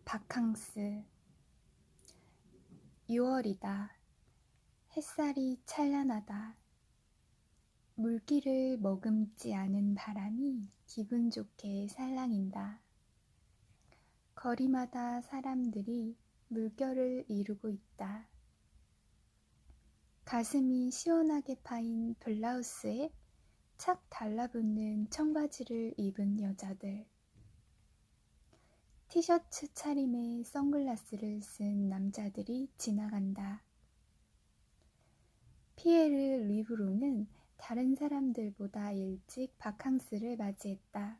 바캉스. 6월이다. 햇살이 찬란하다. 물기를 머금지 않은 바람이 기분 좋게 살랑인다. 거리마다 사람들이 물결을 이루고 있다. 가슴이 시원하게 파인 블라우스에 착 달라붙는 청바지를 입은 여자들. 티셔츠 차림에 선글라스를 쓴 남자들이 지나간다. 피에르 리브로는 다른 사람들보다 일찍 바캉스를 맞이했다.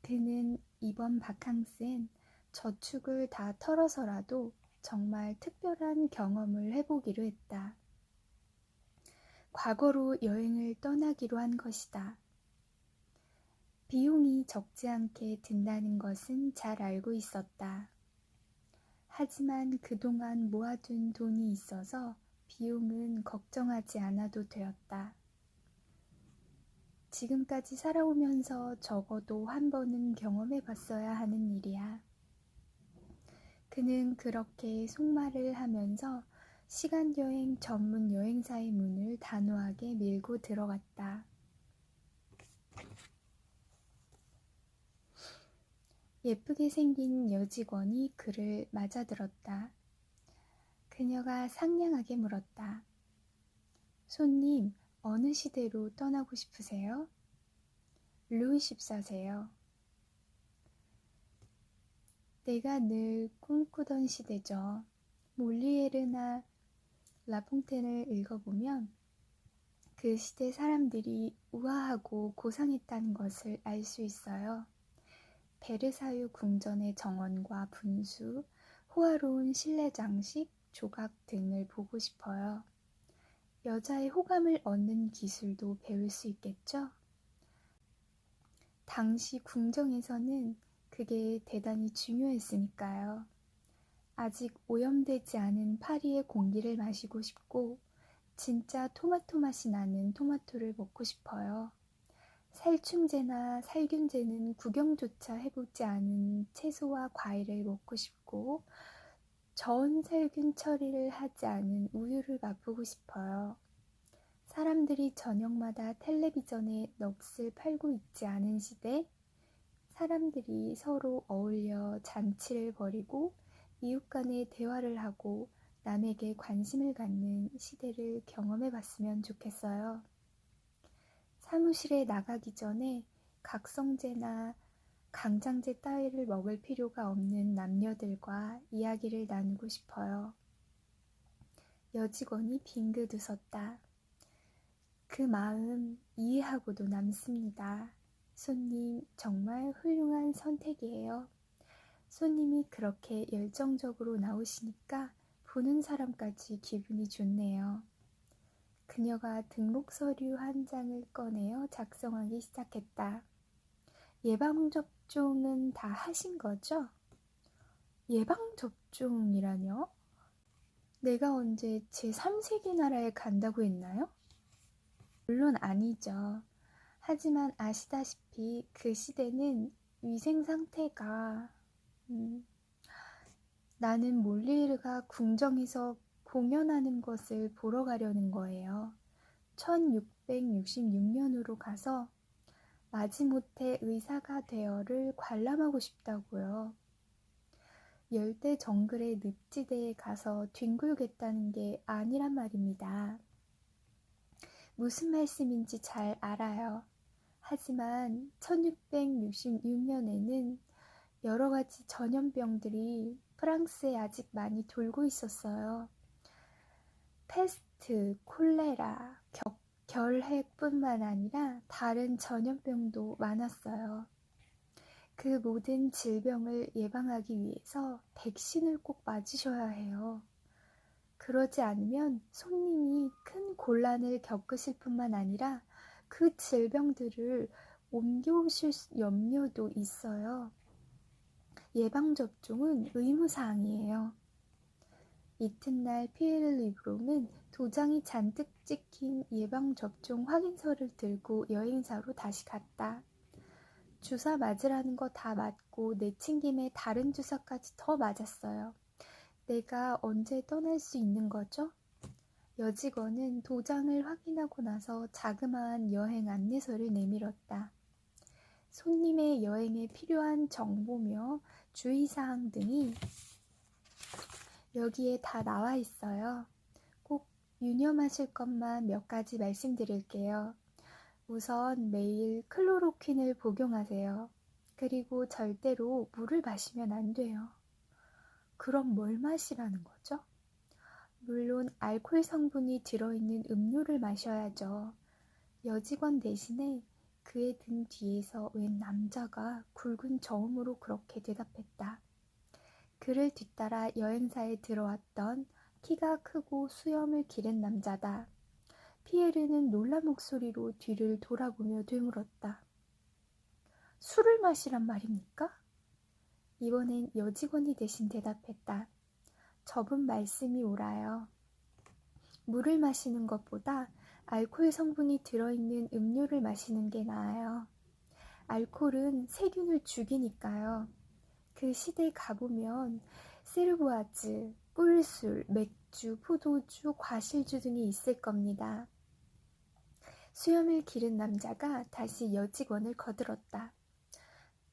그는 이번 바캉스엔 저축을 다 털어서라도 정말 특별한 경험을 해보기로 했다. 과거로 여행을 떠나기로 한 것이다. 비용이 적지 않게 든다는 것은 잘 알고 있었다. 하지만 그동안 모아둔 돈이 있어서 비용은 걱정하지 않아도 되었다. 지금까지 살아오면서 적어도 한 번은 경험해봤어야 하는 일이야. 그는 그렇게 속말을 하면서 시간여행 전문 여행사의 문을 단호하게 밀고 들어갔다. 예쁘게 생긴 여직원이 그를 맞아들었다. 그녀가 상냥하게 물었다. 손님, 어느 시대로 떠나고 싶으세요? 루이 14세요. 내가 늘 꿈꾸던 시대죠. 몰리에르나 라퐁텐을 읽어보면 그 시대 사람들이 우아하고 고상했다는 것을 알 수 있어요. 베르사유 궁전의 정원과 분수, 호화로운 실내 장식, 조각 등을 보고 싶어요. 여자의 호감을 얻는 기술도 배울 수 있겠죠? 당시 궁정에서는 그게 대단히 중요했으니까요. 아직 오염되지 않은 파리의 공기를 마시고 싶고 진짜 토마토 맛이 나는 토마토를 먹고 싶어요. 살충제나 살균제는 구경조차 해보지 않은 채소와 과일을 먹고 싶고 저온살균 처리를 하지 않은 우유를 맛보고 싶어요. 사람들이 저녁마다 텔레비전에 넋을 팔고 있지 않은 시대, 사람들이 서로 어울려 잔치를 벌이고 이웃 간에 대화를 하고 남에게 관심을 갖는 시대를 경험해 봤으면 좋겠어요. 사무실에 나가기 전에 각성제나 강장제 따위를 먹을 필요가 없는 남녀들과 이야기를 나누고 싶어요. 여직원이 빙긋 웃었다. 그 마음 이해하고도 남습니다. 손님 정말 훌륭한 선택이에요. 손님이 그렇게 열정적으로 나오시니까 보는 사람까지 기분이 좋네요. 그녀가 등록 서류 한 장을 꺼내어 작성하기 시작했다. 예방접종은 다 하신 거죠? 예방접종이라뇨? 내가 언제 제3세계 나라에 간다고 했나요? 물론 아니죠. 하지만 아시다시피 그 시대는 위생 상태가 나는 몰리에르가 궁정에서 공연하는 것을 보러 가려는 거예요. 1666년으로 가서 마지못해 의사가 되어를 관람하고 싶다고요. 열대 정글의 늪지대에 가서 뒹굴겠다는 게 아니란 말입니다. 무슨 말씀인지 잘 알아요. 하지만 1666년에는 여러 가지 전염병들이 프랑스에 아직 많이 돌고 있었어요. 페스트, 콜레라, 결핵뿐만 아니라 다른 전염병도 많았어요. 그 모든 질병을 예방하기 위해서 백신을 꼭 맞으셔야 해요. 그러지 않으면 손님이 큰 곤란을 겪으실 뿐만 아니라 그 질병들을 옮겨오실 염려도 있어요. 예방접종은 의무사항이에요. 이튿날 피에르 리브롬은 도장이 잔뜩 찍힌 예방접종 확인서를 들고 여행사로 다시 갔다. 주사 맞으라는 거 다 맞고 내친 김에 다른 주사까지 더 맞았어요. 내가 언제 떠날 수 있는 거죠? 여직원은 도장을 확인하고 나서 자그마한 여행 안내서를 내밀었다. 손님의 여행에 필요한 정보며 주의사항 등이 여기에 다 나와 있어요. 꼭 유념하실 것만 몇 가지 말씀드릴게요. 우선 매일 클로로퀸을 복용하세요. 그리고 절대로 물을 마시면 안 돼요. 그럼 뭘 마시라는 거죠? 물론 알코올 성분이 들어있는 음료를 마셔야죠. 여직원 대신에 그의 등 뒤에서 웬 남자가 굵은 저음으로 그렇게 대답했다. 그를 뒤따라 여행사에 들어왔던 키가 크고 수염을 기른 남자다. 피에르는 놀란 목소리로 뒤를 돌아보며 되물었다. 술을 마시란 말입니까? 이번엔 여직원이 대신 대답했다. 접은 말씀이 옳아요. 물을 마시는 것보다 알코올 성분이 들어있는 음료를 마시는 게 나아요. 알코올은 세균을 죽이니까요. 그 시대에 가보면 세르보아즈, 꿀술, 맥주, 포도주, 과실주 등이 있을 겁니다. 수염을 기른 남자가 다시 여직원을 거들었다.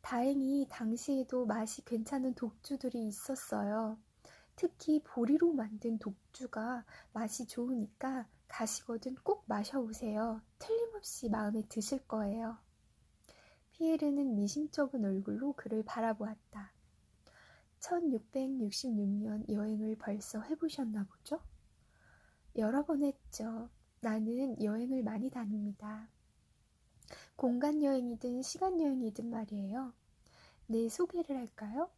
다행히 당시에도 맛이 괜찮은 독주들이 있었어요. 특히 보리로 만든 독주가 맛이 좋으니까 가시거든 꼭 마셔보세요. 틀림없이 마음에 드실 거예요. 피에르는 미심쩍은 얼굴로 그를 바라보았다. 1666년 여행을 벌써 해보셨나 보죠? 여러 번 했죠. 나는 여행을 많이 다닙니다. 공간여행이든 시간여행이든 말이에요. 내 소개를 할까요?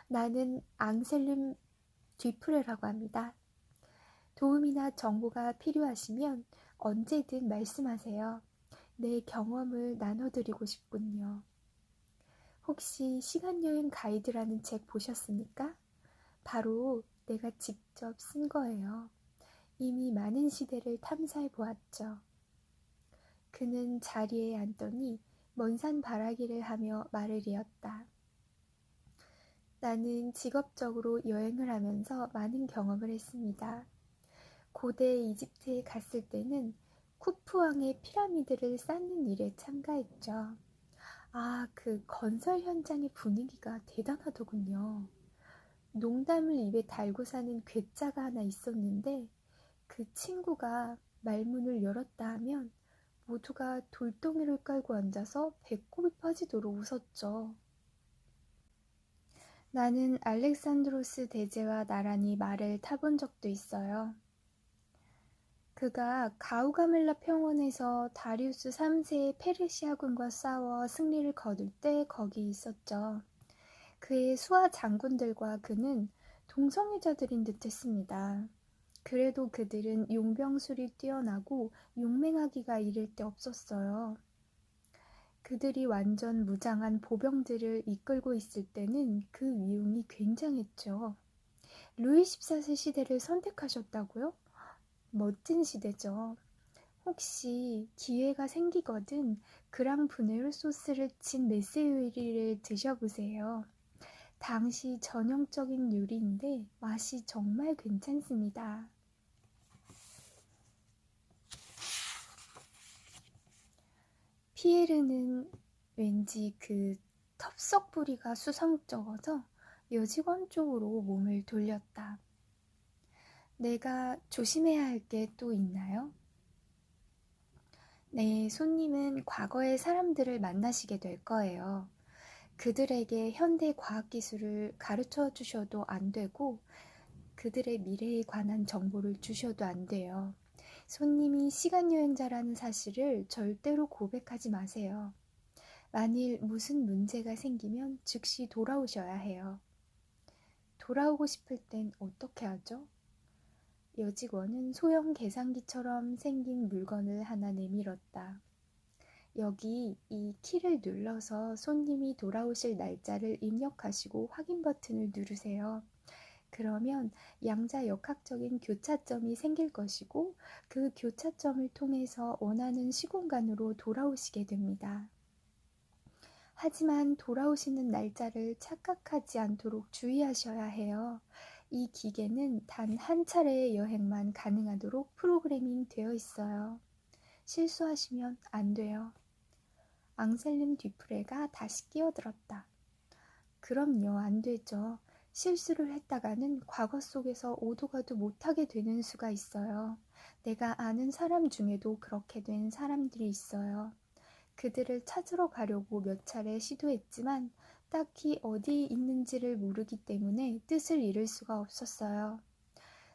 나는 앙셀름 뒤프레라고 합니다. 도움이나 정보가 필요하시면 언제든 말씀하세요. 내 경험을 나눠드리고 싶군요. 혹시 시간여행 가이드라는 책 보셨습니까? 바로 내가 직접 쓴 거예요. 이미 많은 시대를 탐사해 보았죠. 그는 자리에 앉더니 먼 산 바라기를 하며 말을 이었다. 나는 직업적으로 여행을 하면서 많은 경험을 했습니다. 고대 이집트에 갔을 때는 쿠프왕의 피라미드를 쌓는 일에 참가했죠. 그 건설 현장의 분위기가 대단하더군요. 농담을 입에 달고 사는 괴짜가 하나 있었는데 그 친구가 말문을 열었다 하면 모두가 돌덩이를 깔고 앉아서 배꼽이 빠지도록 웃었죠. 나는 알렉산드로스 대제와 나란히 말을 타본 적도 있어요. 그가 가우가멜라 평원에서 다리우스 3세의 페르시아군과 싸워 승리를 거둘 때 거기 있었죠. 그의 수하 장군들과 그는 동성애자들인 듯 했습니다. 그래도 그들은 용병술이 뛰어나고 용맹하기가 이를 데 없었어요. 그들이 완전 무장한 보병들을 이끌고 있을 때는 그 위용이 굉장했죠. 루이 14세 시대를 선택하셨다고요? 멋진 시대죠. 혹시 기회가 생기거든 그랑브네르 소스를 친 메세요리를 드셔보세요. 당시 전형적인 요리인데 맛이 정말 괜찮습니다. 피에르는 왠지 그 텁석 부리가 수상쩍어서 여직원 쪽으로 몸을 돌렸다. 내가 조심해야 할 게 또 있나요? 네, 손님은 과거의 사람들을 만나시게 될 거예요. 그들에게 현대 과학기술을 가르쳐 주셔도 안 되고 그들의 미래에 관한 정보를 주셔도 안 돼요. 손님이 시간여행자라는 사실을 절대로 고백하지 마세요. 만일 무슨 문제가 생기면 즉시 돌아오셔야 해요. 돌아오고 싶을 땐 어떻게 하죠? 여직원은 소형 계산기처럼 생긴 물건을 하나 내밀었다. 여기 이 키를 눌러서 손님이 돌아오실 날짜를 입력하시고 확인 버튼을 누르세요. 그러면 양자 역학적인 교차점이 생길 것이고 그 교차점을 통해서 원하는 시공간으로 돌아오시게 됩니다. 하지만 돌아오시는 날짜를 착각하지 않도록 주의하셔야 해요. 이 기계는 단 한 차례의 여행만 가능하도록 프로그래밍 되어 있어요. 실수하시면 안 돼요. 앙셀름 뒤프레가 다시 끼어들었다. 그럼요, 안 되죠. 실수를 했다가는 과거 속에서 오도 가도 못하게 되는 수가 있어요. 내가 아는 사람 중에도 그렇게 된 사람들이 있어요. 그들을 찾으러 가려고 몇 차례 시도했지만 딱히 어디 있는지를 모르기 때문에 뜻을 잃을 수가 없었어요.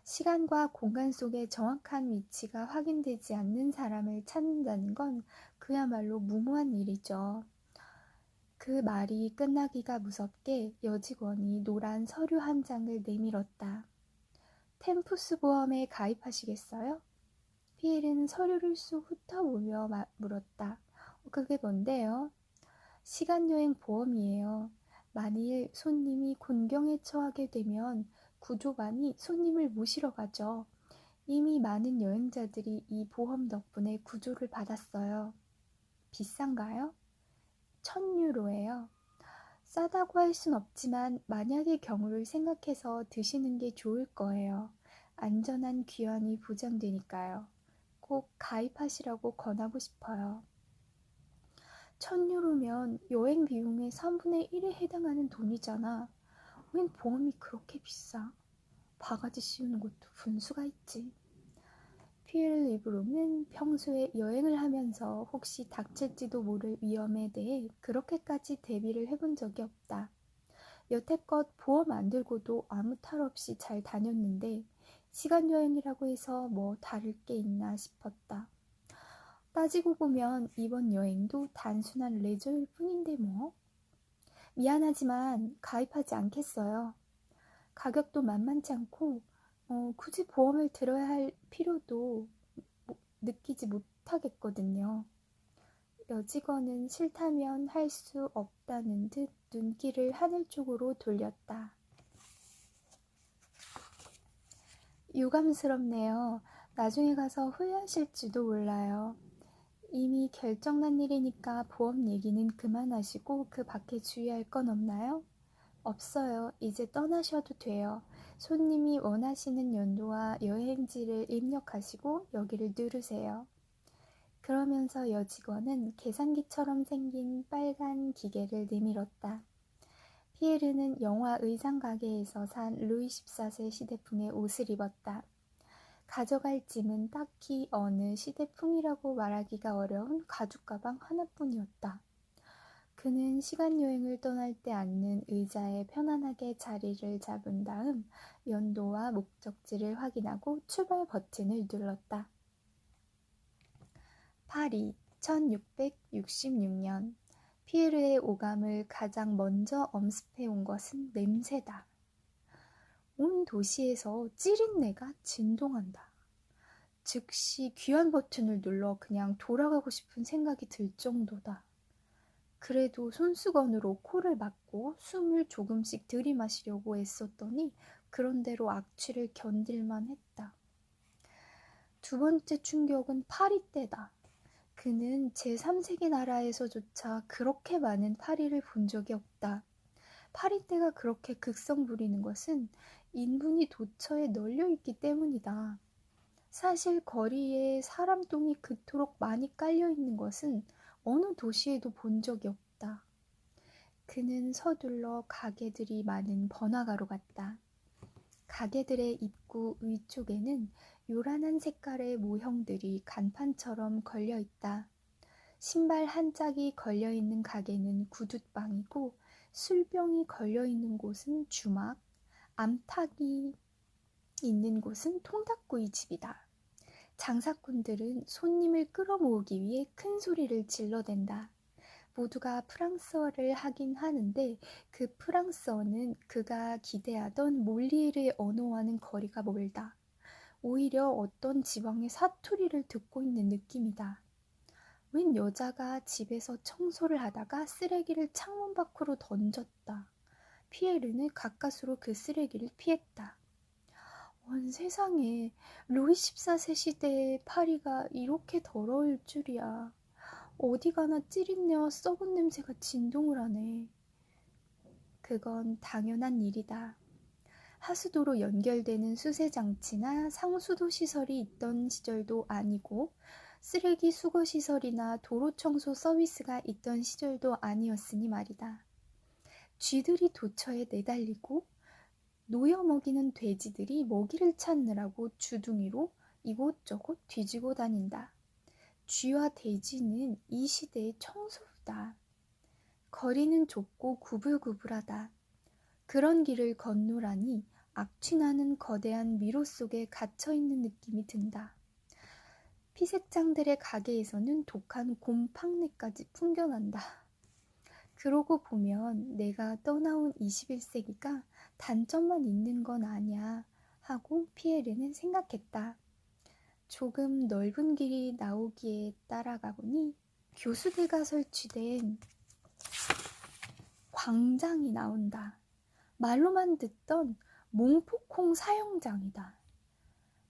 시간과 공간 속의 정확한 위치가 확인되지 않는 사람을 찾는다는 건 그야말로 무모한 일이죠. 그 말이 끝나기가 무섭게 여직원이 노란 서류 한 장을 내밀었다. 템푸스 보험에 가입하시겠어요? 피엘은 서류를 쑥 훑어보며 물었다. 그게 뭔데요? 시간여행 보험이에요. 만일 손님이 곤경에 처하게 되면 구조반이 손님을 모시러 가죠. 이미 많은 여행자들이 이 보험 덕분에 구조를 받았어요. 비싼가요? 1,000유로예요. 싸다고 할 순 없지만 만약의 경우를 생각해서 드시는 게 좋을 거예요. 안전한 귀환이 보장되니까요. 꼭 가입하시라고 권하고 싶어요. 1,000유로면 여행 비용의 3분의 1에 해당하는 돈이잖아. 웬 보험이 그렇게 비싸? 바가지 씌우는 것도 분수가 있지. 피엘 리브로는 평소에 여행을 하면서 혹시 닥칠지도 모를 위험에 대해 그렇게까지 대비를 해본 적이 없다. 여태껏 보험 안 들고도 아무 탈 없이 잘 다녔는데 시간여행이라고 해서 뭐 다를 게 있나 싶었다. 따지고 보면 이번 여행도 단순한 레저일 뿐인데 뭐. 미안하지만 가입하지 않겠어요. 가격도 만만치 않고 굳이 보험을 들어야 할 필요도 느끼지 못하겠거든요. 여직원은 싫다면 할 수 없다는 듯 눈길을 하늘 쪽으로 돌렸다. 유감스럽네요. 나중에 가서 후회하실지도 몰라요. 이미 결정난 일이니까 보험 얘기는 그만하시고 그 밖에 주의할 건 없나요? 없어요. 이제 떠나셔도 돼요. 손님이 원하시는 연도와 여행지를 입력하시고 여기를 누르세요. 그러면서 여직원은 계산기처럼 생긴 빨간 기계를 내밀었다. 피에르는 영화 의상 가게에서 산 루이 14세 시대풍의 옷을 입었다. 가져갈 짐은 딱히 어느 시대풍이라고 말하기가 어려운 가죽 가방 하나뿐이었다. 그는 시간여행을 떠날 때 앉는 의자에 편안하게 자리를 잡은 다음 연도와 목적지를 확인하고 출발 버튼을 눌렀다. 파리, 1666년. 피에르의 오감을 가장 먼저 엄습해온 것은 냄새다. 온 도시에서 찌린내가 진동한다. 즉시 귀환 버튼을 눌러 그냥 돌아가고 싶은 생각이 들 정도다. 그래도 손수건으로 코를 막고 숨을 조금씩 들이마시려고 애썼더니 그런대로 악취를 견딜만 했다. 두 번째 충격은 파리 때다. 그는 제3세계 나라에서조차 그렇게 많은 파리를 본 적이 없다. 파리 때가 그렇게 극성 부리는 것은 인분이 도처에 널려있기 때문이다. 사실 거리에 사람똥이 그토록 많이 깔려있는 것은 어느 도시에도 본 적이 없다. 그는 서둘러 가게들이 많은 번화가로 갔다. 가게들의 입구 위쪽에는 요란한 색깔의 모형들이 간판처럼 걸려있다. 신발 한 짝이 걸려있는 가게는 구둣방이고 술병이 걸려있는 곳은 주막, 암탉이 있는 곳은 통닭구이 집이다. 장사꾼들은 손님을 끌어모으기 위해 큰 소리를 질러댄다. 모두가 프랑스어를 하긴 하는데 그 프랑스어는 그가 기대하던 몰리에르의 언어와는 거리가 멀다. 오히려 어떤 지방의 사투리를 듣고 있는 느낌이다. 웬 여자가 집에서 청소를 하다가 쓰레기를 창문 밖으로 던졌다. 피에르는 가까스로 그 쓰레기를 피했다. 온 세상에 루이 14세 시대의 파리가 이렇게 더러울 줄이야. 어디 가나 찌릿내와 썩은 냄새가 진동을 하네. 그건 당연한 일이다. 하수도로 연결되는 수세장치나 상수도 시설이 있던 시절도 아니고 쓰레기 수거 시설이나 도로 청소 서비스가 있던 시절도 아니었으니 말이다. 쥐들이 도처에 내달리고 놓여 먹이는 돼지들이 먹이를 찾느라고 주둥이로 이곳저곳 뒤지고 다닌다. 쥐와 돼지는 이 시대의 청소부다. 거리는 좁고 구불구불하다. 그런 길을 건너라니 악취나는 거대한 미로 속에 갇혀있는 느낌이 든다. 피색장들의 가게에서는 독한 곰팡내까지 풍겨난다. 그러고 보면 내가 떠나온 21세기가 단점만 있는 건 아냐 하고 피에르는 생각했다. 조금 넓은 길이 나오기에 따라가보니 교수대가 설치된 광장이 나온다. 말로만 듣던 몽포콩 사형장이다.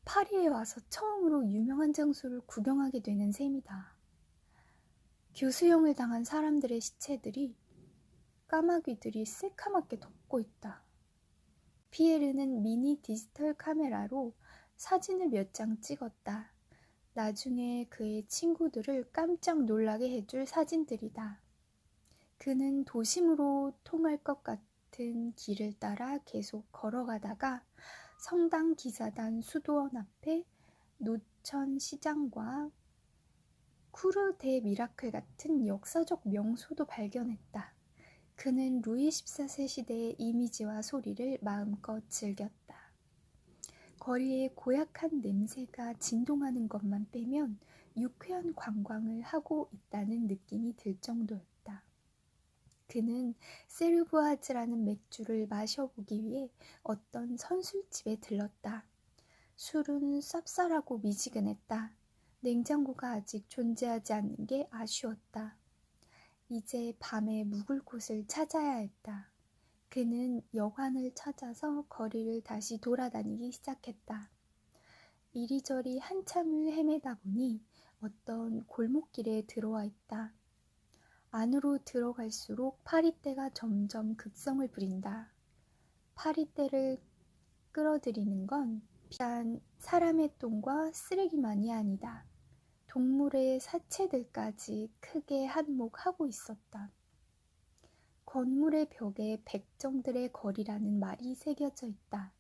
파리에 와서 처음으로 유명한 장소를 구경하게 되는 셈이다. 교수형을 당한 사람들의 시체들이 까마귀들이 새카맣게 덮고 있다. 피에르는 미니 디지털 카메라로 사진을 몇 장 찍었다. 나중에 그의 친구들을 깜짝 놀라게 해줄 사진들이다. 그는 도심으로 통할 것 같은 길을 따라 계속 걸어가다가 성당 기사단 수도원 앞에 노천 시장과 쿠르 데 미라클 같은 역사적 명소도 발견했다. 그는 루이 14세 시대의 이미지와 소리를 마음껏 즐겼다. 거리에 고약한 냄새가 진동하는 것만 빼면 유쾌한 관광을 하고 있다는 느낌이 들 정도였다. 그는 세르부아즈라는 맥주를 마셔보기 위해 어떤 선술집에 들렀다. 술은 쌉쌀하고 미지근했다. 냉장고가 아직 존재하지 않는 게 아쉬웠다. 이제 밤에 묵을 곳을 찾아야 했다. 그는 여관을 찾아서 거리를 다시 돌아다니기 시작했다. 이리저리 한참을 헤매다 보니 어떤 골목길에 들어와 있다. 안으로 들어갈수록 파리떼가 점점 극성을 부린다. 파리떼를 끌어들이는 건 비단 사람의 똥과 쓰레기만이 아니다. 동물의 사체들까지 크게 한몫하고 있었다. 건물의 벽에 백정들의 거리라는 말이 새겨져 있다.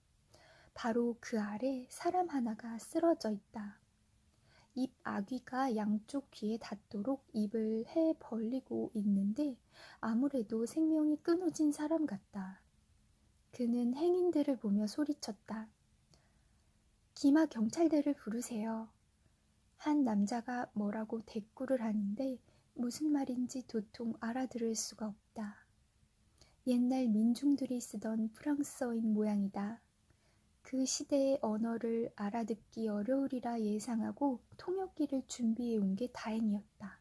바로 그 아래 사람 하나가 쓰러져 있다. 입 아귀가 양쪽 귀에 닿도록 입을 해 벌리고 있는데 아무래도 생명이 끊어진 사람 같다. 그는 행인들을 보며 소리쳤다. 기마 경찰대를 부르세요. 한 남자가 뭐라고 대꾸를 하는데 무슨 말인지 도통 알아들을 수가 없다. 옛날 민중들이 쓰던 프랑스어인 모양이다. 그 시대의 언어를 알아듣기 어려우리라 예상하고 통역기를 준비해 온 게 다행이었다.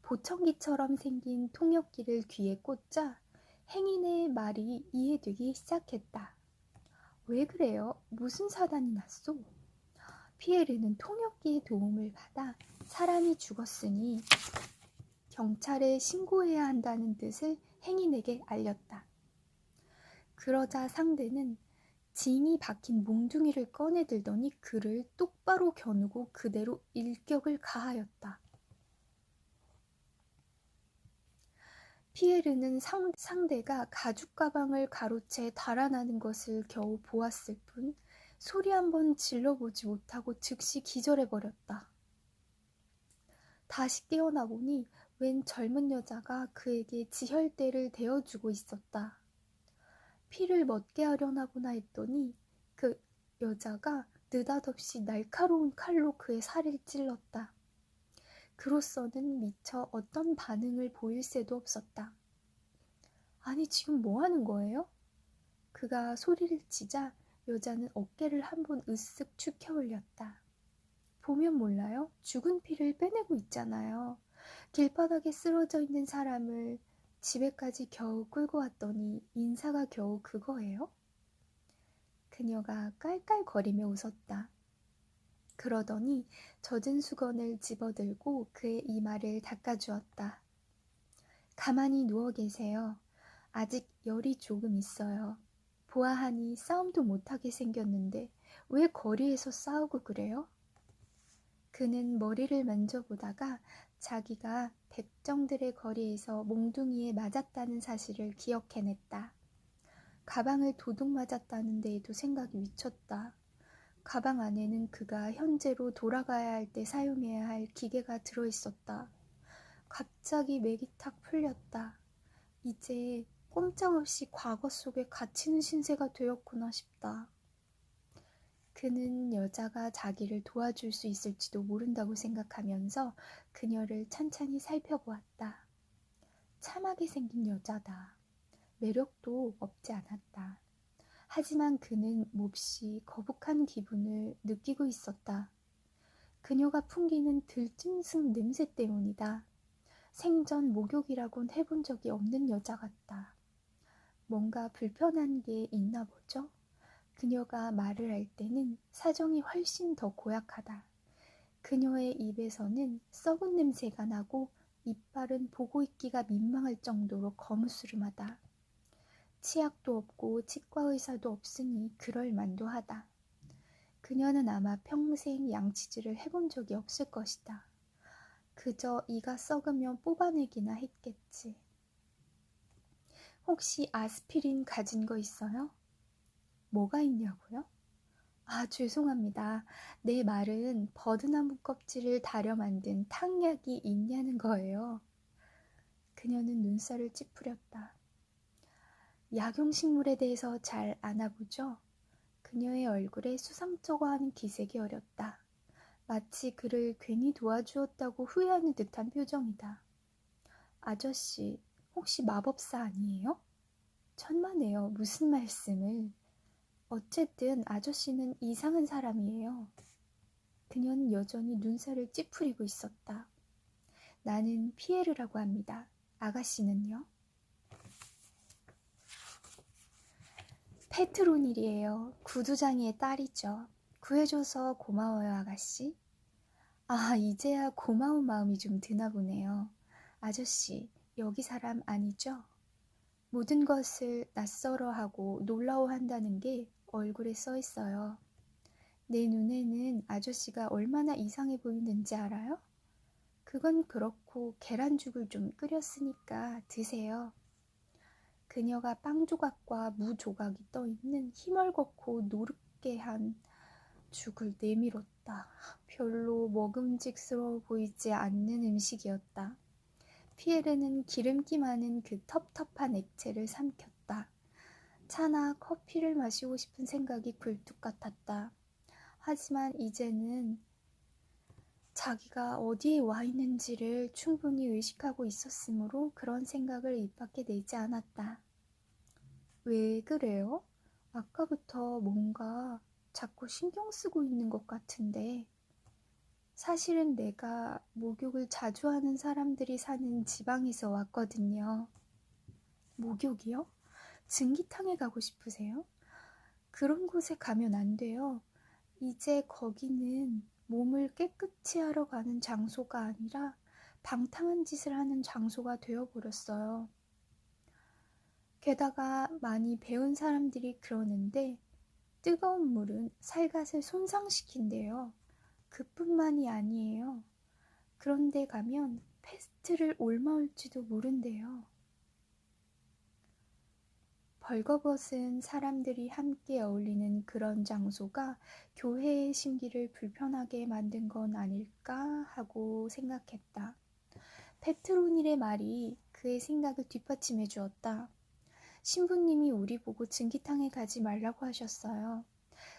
보청기처럼 생긴 통역기를 귀에 꽂자 행인의 말이 이해되기 시작했다. 왜 그래요? 무슨 사단이 났소? 피에르는 통역기의 도움을 받아 사람이 죽었으니 경찰에 신고해야 한다는 뜻을 행인에게 알렸다. 그러자 상대는 징이 박힌 몽둥이를 꺼내들더니 그를 똑바로 겨누고 그대로 일격을 가하였다. 피에르는 상대가 가죽 가방을 가로채 달아나는 것을 겨우 보았을 뿐 소리 한번 질러보지 못하고 즉시 기절해버렸다. 다시 깨어나 보니 웬 젊은 여자가 그에게 지혈대를 대어주고 있었다. 피를 멎게 하려나 보나 했더니 그 여자가 느닷없이 날카로운 칼로 그의 살을 찔렀다. 그로서는 미처 어떤 반응을 보일 새도 없었다. 아니 지금 뭐 하는 거예요? 그가 소리를 치자 여자는 어깨를 한번 으쓱 축혀 올렸다. 보면 몰라요? 죽은 피를 빼내고 있잖아요. 길바닥에 쓰러져 있는 사람을 집에까지 겨우 끌고 왔더니 인사가 겨우 그거예요? 그녀가 깔깔거리며 웃었다. 그러더니 젖은 수건을 집어들고 그의 이마를 닦아주었다. 가만히 누워 계세요. 아직 열이 조금 있어요. 보아하니 싸움도 못하게 생겼는데 왜 거리에서 싸우고 그래요? 그는 머리를 만져보다가 자기가 백정들의 거리에서 몽둥이에 맞았다는 사실을 기억해냈다. 가방을 도둑 맞았다는 데에도 생각이 미쳤다. 가방 안에는 그가 현재로 돌아가야 할 때 사용해야 할 기계가 들어있었다. 갑자기 맥이 탁 풀렸다. 이제 꼼짝없이 과거 속에 갇히는 신세가 되었구나 싶다. 그는 여자가 자기를 도와줄 수 있을지도 모른다고 생각하면서 그녀를 찬찬히 살펴보았다. 참하게 생긴 여자다. 매력도 없지 않았다. 하지만 그는 몹시 거북한 기분을 느끼고 있었다. 그녀가 풍기는 들짐승 냄새 때문이다. 생전 목욕이라곤 해본 적이 없는 여자 같다. 뭔가 불편한 게 있나 보죠? 그녀가 말을 할 때는 사정이 훨씬 더 고약하다. 그녀의 입에서는 썩은 냄새가 나고 이빨은 보고 있기가 민망할 정도로 거무스름하다. 치약도 없고 치과의사도 없으니 그럴 만도 하다. 그녀는 아마 평생 양치질을 해본 적이 없을 것이다. 그저 이가 썩으면 뽑아내기나 했겠지. 혹시 아스피린 가진 거 있어요? 뭐가 있냐고요? 아, 죄송합니다. 내 말은 버드나무 껍질을 다려 만든 탕약이 있냐는 거예요. 그녀는 눈살을 찌푸렸다. 약용식물에 대해서 잘 아나 보죠? 그녀의 얼굴에 수상쩍어하는 기색이 어렸다. 마치 그를 괜히 도와주었다고 후회하는 듯한 표정이다. 아저씨, 혹시 마법사 아니에요? 천만에요. 무슨 말씀을. 어쨌든 아저씨는 이상한 사람이에요. 그녀는 여전히 눈살을 찌푸리고 있었다. 나는 피에르라고 합니다. 아가씨는요? 페트로닐이에요. 구두장이의 딸이죠. 구해줘서 고마워요, 아가씨. 아, 이제야 고마운 마음이 좀 드나 보네요. 아저씨, 여기 사람 아니죠? 모든 것을 낯설어하고 놀라워한다는 게 얼굴에 써 있어요. 내 눈에는 아저씨가 얼마나 이상해 보이는지 알아요? 그건 그렇고 계란죽을 좀 끓였으니까 드세요. 그녀가 빵 조각과 무 조각이 떠있는 희멀겋고 노릇게 한 죽을 내밀었다. 별로 먹음직스러워 보이지 않는 음식이었다. 피에르는 기름기 많은 그 텁텁한 액체를 삼켰다. 차나 커피를 마시고 싶은 생각이 굴뚝 같았다. 하지만 이제는 자기가 어디에 와 있는지를 충분히 의식하고 있었으므로 그런 생각을 입 밖에 내지 않았다. 왜 그래요? 아까부터 뭔가 자꾸 신경 쓰고 있는 것 같은데. 사실은 내가 목욕을 자주 하는 사람들이 사는 지방에서 왔거든요. 목욕이요? 증기탕에 가고 싶으세요? 그런 곳에 가면 안 돼요. 이제 거기는 몸을 깨끗이 하러 가는 장소가 아니라 방탕한 짓을 하는 장소가 되어버렸어요. 게다가 많이 배운 사람들이 그러는데 뜨거운 물은 살갗을 손상시킨대요. 그뿐만이 아니에요. 그런데 가면 패스트를 옮아올지도 모른대요. 벌거벗은 사람들이 함께 어울리는 그런 장소가 교회의 심기를 불편하게 만든 건 아닐까 하고 생각했다. 페트로닐의 말이 그의 생각을 뒷받침해 주었다. 신부님이 우리 보고 증기탕에 가지 말라고 하셨어요.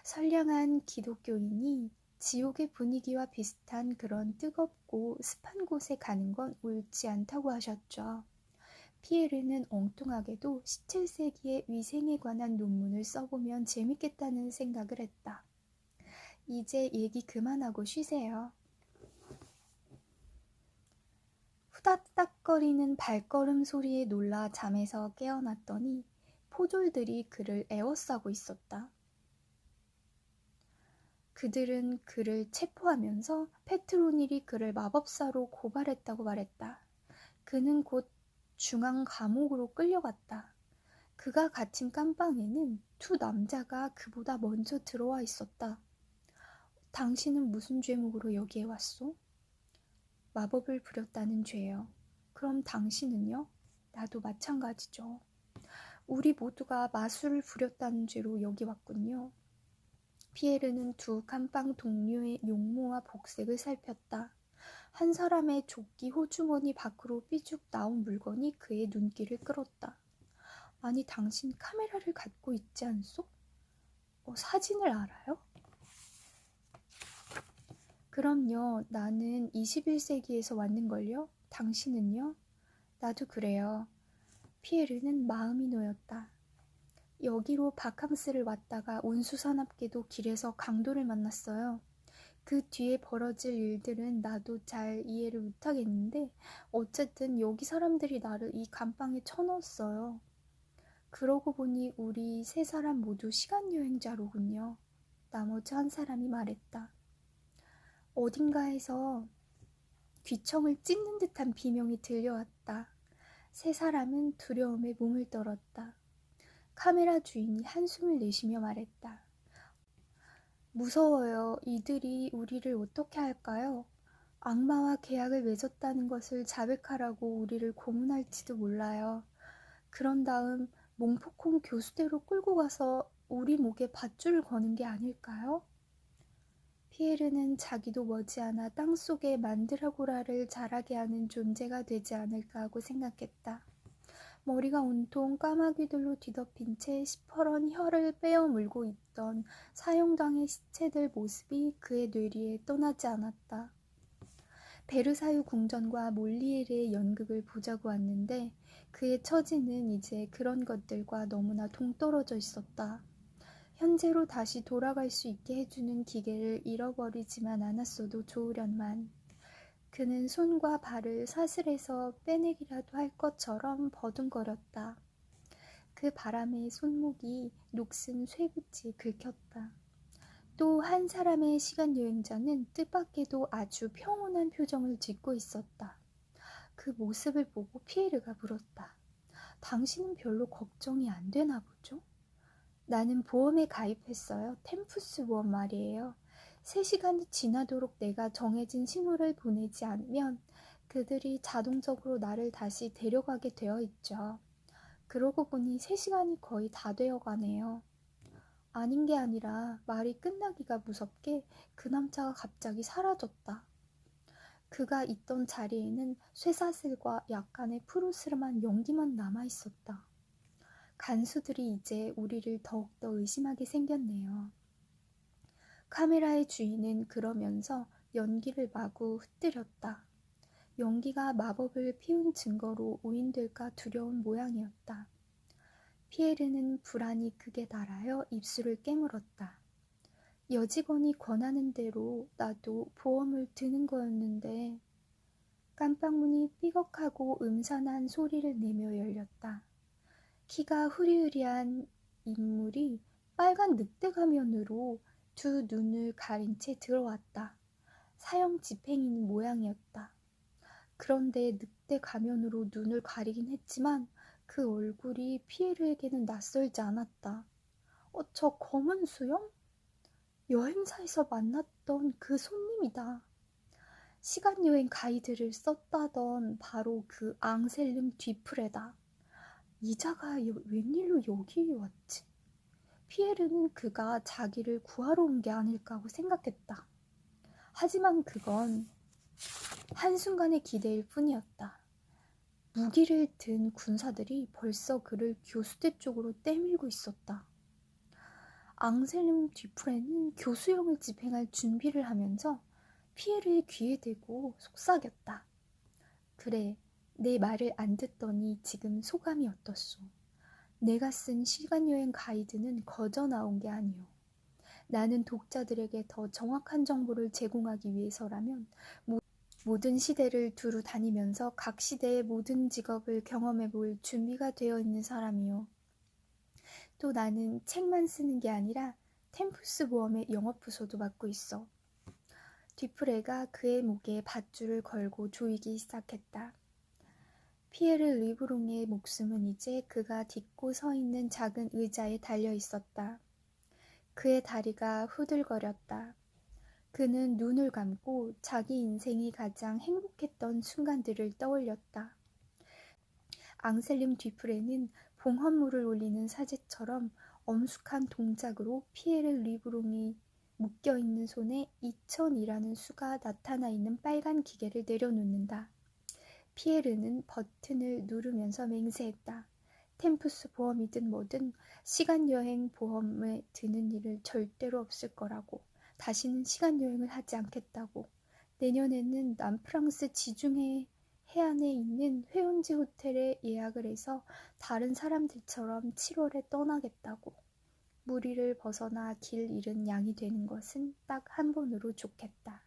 선량한 기독교인이 지옥의 분위기와 비슷한 그런 뜨겁고 습한 곳에 가는 건 옳지 않다고 하셨죠. 피에르는 엉뚱하게도 17세기의 위생에 관한 논문을 써보면 재밌겠다는 생각을 했다. 이제 얘기 그만하고 쉬세요. 후다닥거리는 발걸음 소리에 놀라 잠에서 깨어났더니 포졸들이 그를 에워싸고 있었다. 그들은 그를 체포하면서 페트로닐이 그를 마법사로 고발했다고 말했다. 그는 곧 중앙 감옥으로 끌려갔다. 그가 갇힌 깜방에는 두 남자가 그보다 먼저 들어와 있었다. 당신은 무슨 죄목으로 여기에 왔소? 마법을 부렸다는 죄요. 그럼 당신은요? 나도 마찬가지죠. 우리 모두가 마술을 부렸다는 죄로 여기 왔군요. 피에르는 두 감방 동료의 용모와 복색을 살폈다. 한 사람의 조끼 호주머니 밖으로 삐죽 나온 물건이 그의 눈길을 끌었다. 아니, 당신 카메라를 갖고 있지 않소? 사진을 알아요? 그럼요. 나는 21세기에서 왔는걸요. 당신은요? 나도 그래요. 피에르는 마음이 놓였다. 여기로 바캉스를 왔다가 운수사납게도 길에서 강도를 만났어요. 그 뒤에 벌어질 일들은 나도 잘 이해를 못하겠는데 어쨌든 여기 사람들이 나를 이 감방에 쳐넣었어요. 그러고 보니 우리 세 사람 모두 시간여행자로군요. 나머지 한 사람이 말했다. 어딘가에서 귀청을 찢는 듯한 비명이 들려왔다. 세 사람은 두려움에 몸을 떨었다. 카메라 주인이 한숨을 내쉬며 말했다. 무서워요. 이들이 우리를 어떻게 할까요? 악마와 계약을 맺었다는 것을 자백하라고 우리를 고문할지도 몰라요. 그런 다음 몽포콩 교수대로 끌고 가서 우리 목에 밧줄을 거는 게 아닐까요? 피에르는 자기도 머지않아 땅속에 만드라고라를 자라게 하는 존재가 되지 않을까 하고 생각했다. 머리가 온통 까마귀들로 뒤덮인 채 시퍼런 혀를 빼어 물고 있던 사형당의 시체들 모습이 그의 뇌리에 떠나지 않았다. 베르사유 궁전과 몰리에르의 연극을 보자고 왔는데 그의 처지는 이제 그런 것들과 너무나 동떨어져 있었다. 현재로 다시 돌아갈 수 있게 해주는 기계를 잃어버리지만 않았어도 좋으련만. 그는 손과 발을 사슬해서 빼내기라도 할 것처럼 버둥거렸다. 그 바람에 손목이 녹슨 쇠붙이 긁혔다. 또 한 사람의 시간여행자는 뜻밖에도 아주 평온한 표정을 짓고 있었다. 그 모습을 보고 피에르가 물었다. 당신은 별로 걱정이 안 되나 보죠? 나는 보험에 가입했어요. 템푸스 보험 말이에요. 3시간이 지나도록 내가 정해진 신호를 보내지 않으면 그들이 자동적으로 나를 다시 데려가게 되어 있죠. 그러고 보니 3시간이 거의 다 되어 가네요. 아닌 게 아니라 말이 끝나기가 무섭게 그 남자가 갑자기 사라졌다. 그가 있던 자리에는 쇠사슬과 약간의 푸르스름한 연기만 남아있었다. 간수들이 이제 우리를 더욱더 의심하게 생겼네요. 카메라의 주인은 그러면서 연기를 마구 흩뜨렸다. 연기가 마법을 피운 증거로 오인될까 두려운 모양이었다. 피에르는 불안이 극에 달하여 입술을 깨물었다. 여직원이 권하는 대로 나도 보험을 드는 거였는데. 깜방문이 삐걱하고 음산한 소리를 내며 열렸다. 키가 후리후리한 인물이 빨간 늑대 가면으로 두 눈을 가린 채 들어왔다. 사형 집행인 모양이었다. 그런데 늑대 가면으로 눈을 가리긴 했지만 그 얼굴이 피에르에게는 낯설지 않았다. 저 검은 수염? 여행사에서 만났던 그 손님이다. 시간여행 가이드를 썼다던 바로 그 앙셀름 뒤프레다. 이자가 웬일로 여기 왔지? 피에르는 그가 자기를 구하러 온 게 아닐까 하고 생각했다. 하지만 그건 한순간의 기대일 뿐이었다. 무기를 든 군사들이 벌써 그를 교수대 쪽으로 떼밀고 있었다. 앙셀름 뒤프레는 교수형을 집행할 준비를 하면서 피에르의 귀에 대고 속삭였다. 그래, 내 말을 안 듣더니 지금 소감이 어떻소? 내가 쓴 시간여행 가이드는 거저 나온 게 아니오. 나는 독자들에게 더 정확한 정보를 제공하기 위해서라면 모든 시대를 두루 다니면서 각 시대의 모든 직업을 경험해 볼 준비가 되어 있는 사람이오. 또 나는 책만 쓰는 게 아니라 템푸스 보험의 영업부서도 맡고 있어. 뒤프레가 그의 목에 밧줄을 걸고 조이기 시작했다. 피에르 리브롱의 목숨은 이제 그가 딛고 서 있는 작은 의자에 달려 있었다. 그의 다리가 후들거렸다. 그는 눈을 감고 자기 인생이 가장 행복했던 순간들을 떠올렸다. 앙셀림 뒤프레는 봉헌물을 올리는 사제처럼 엄숙한 동작으로 피에르 리브롱이 묶여있는 손에 2000이라는 수가 나타나 있는 빨간 기계를 내려놓는다. 피에르는 버튼을 누르면서 맹세했다. 템푸스 보험이든 뭐든 시간여행 보험에 드는 일을 절대로 없을 거라고. 다시는 시간여행을 하지 않겠다고. 내년에는 남프랑스 지중해 해안에 있는 회원지 호텔에 예약을 해서 다른 사람들처럼 7월에 떠나겠다고. 무리를 벗어나 길 잃은 양이 되는 것은 딱 한 번으로 좋겠다.